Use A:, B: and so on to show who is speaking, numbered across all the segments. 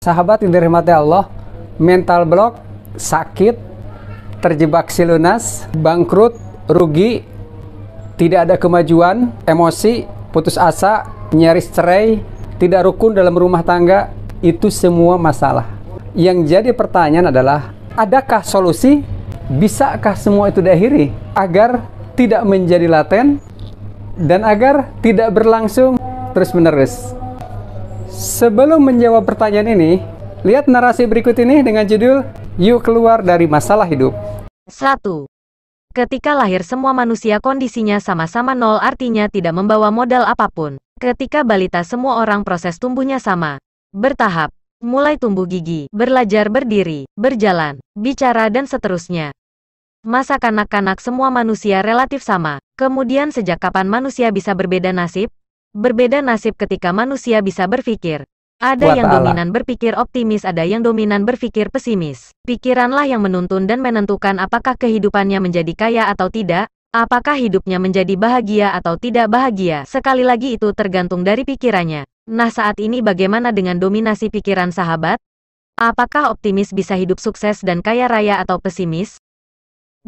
A: Sahabat yang dirahmati Allah, mental block, sakit, terjebak silunas, bangkrut, rugi, tidak ada kemajuan, emosi, putus asa, nyaris cerai, tidak rukun dalam rumah tangga, itu semua masalah. Yang jadi pertanyaan adalah, adakah solusi? Bisakah semua itu diakhiri agar tidak menjadi laten dan agar tidak berlangsung terus-menerus? Sebelum menjawab pertanyaan ini, lihat narasi berikut ini dengan judul Yuk Keluar dari Masalah Hidup.
B: 1. Ketika lahir semua manusia kondisinya sama-sama nol, artinya tidak membawa modal apapun. Ketika balita semua orang proses tumbuhnya sama, bertahap, mulai tumbuh gigi, belajar berdiri, berjalan, bicara dan seterusnya. Masa kanak-kanak semua manusia relatif sama. Kemudian sejak kapan manusia bisa berbeda nasib? Berbeda nasib ketika manusia bisa berpikir. Ada yang dominan berpikir optimis, ada yang dominan berpikir pesimis. Pikiranlah yang menuntun dan menentukan apakah kehidupannya menjadi kaya atau tidak, apakah hidupnya menjadi bahagia atau tidak bahagia. Sekali lagi itu tergantung dari pikirannya. Nah, saat ini bagaimana dengan dominasi pikiran sahabat? Apakah optimis bisa hidup sukses dan kaya raya atau pesimis?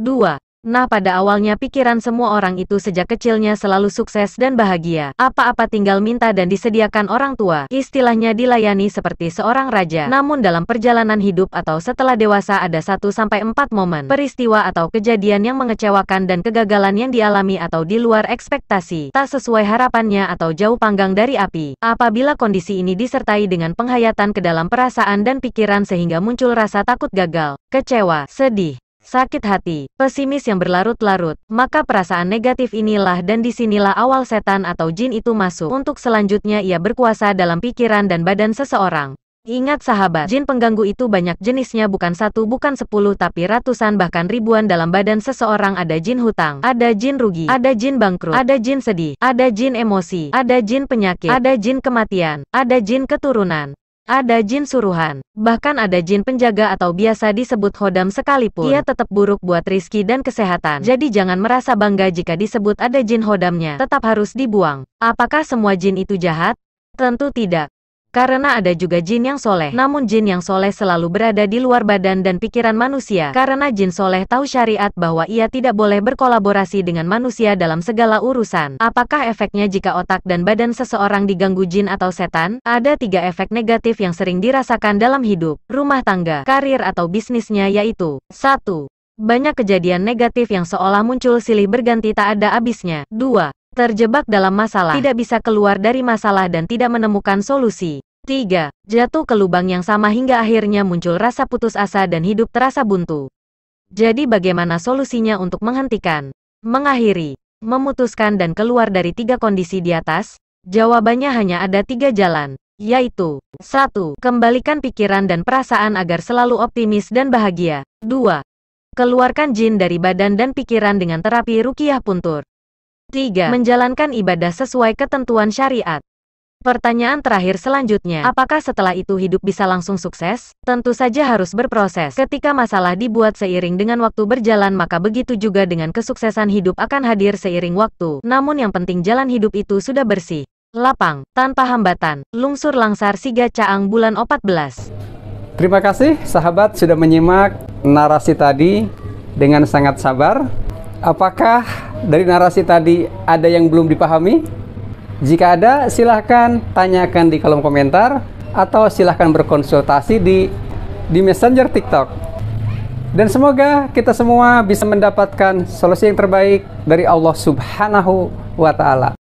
B: 2. Nah, pada awalnya pikiran semua orang itu sejak kecilnya selalu sukses dan bahagia. Apa-apa tinggal minta dan disediakan orang tua. Istilahnya dilayani seperti seorang raja. Namun dalam perjalanan hidup atau setelah dewasa ada 1-4 momen, peristiwa atau kejadian yang mengecewakan dan kegagalan yang dialami atau di luar ekspektasi, tak sesuai harapannya atau jauh panggang dari api. Apabila kondisi ini disertai dengan penghayatan ke dalam perasaan dan pikiran sehingga muncul rasa takut gagal, kecewa, sedih, sakit hati, pesimis yang berlarut-larut, maka perasaan negatif inilah dan disinilah awal setan atau jin itu masuk. Untuk selanjutnya ia berkuasa dalam pikiran dan badan seseorang. Ingat sahabat, jin pengganggu itu banyak jenisnya, bukan 1 bukan 10 tapi ratusan bahkan ribuan dalam badan seseorang. Ada jin hutang, ada jin rugi, ada jin bangkrut, ada jin sedih, ada jin emosi, ada jin penyakit, ada jin kematian, ada jin keturunan, ada jin suruhan, bahkan ada jin penjaga atau biasa disebut khodam sekalipun. Ia tetap buruk buat rizki dan kesehatan. Jadi jangan merasa bangga jika disebut ada jin khodamnya, tetap harus dibuang. Apakah semua jin itu jahat? Tentu tidak. Karena ada juga jin yang soleh. Namun jin yang soleh selalu berada di luar badan dan pikiran manusia. Karena jin soleh tahu syariat bahwa ia tidak boleh berkolaborasi dengan manusia dalam segala urusan. Apakah efeknya jika otak dan badan seseorang diganggu jin atau setan? Ada 3 efek negatif yang sering dirasakan dalam hidup, rumah tangga, karir atau bisnisnya, yaitu 1. Banyak kejadian negatif yang seolah muncul silih berganti tak ada habisnya. 2. Terjebak dalam masalah, tidak bisa keluar dari masalah dan tidak menemukan solusi. 3. Jatuh ke lubang yang sama hingga akhirnya muncul rasa putus asa dan hidup terasa buntu. Jadi bagaimana solusinya untuk menghentikan, mengakhiri, memutuskan dan keluar dari 3 kondisi di atas? Jawabannya hanya ada 3 jalan, yaitu 1. Kembalikan pikiran dan perasaan agar selalu optimis dan bahagia. 2. Keluarkan jin dari badan dan pikiran dengan terapi ruqyah puntur. 3. Menjalankan ibadah sesuai ketentuan syariat. Pertanyaan terakhir selanjutnya, apakah setelah itu hidup bisa langsung sukses? Tentu saja harus berproses. Ketika masalah dibuat seiring dengan waktu berjalan, maka begitu juga dengan kesuksesan hidup akan hadir seiring waktu. Namun yang penting jalan hidup itu sudah bersih, lapang, tanpa hambatan. Lungsur langsar siga caang bulan 14.
A: Terima kasih sahabat sudah menyimak narasi tadi dengan sangat sabar. Apakah dari narasi tadi ada yang belum dipahami? Jika ada, silahkan tanyakan di kolom komentar atau silahkan berkonsultasi di Messenger TikTok. Dan semoga kita semua bisa mendapatkan solusi yang terbaik dari Allah Subhanahu wa Ta'ala.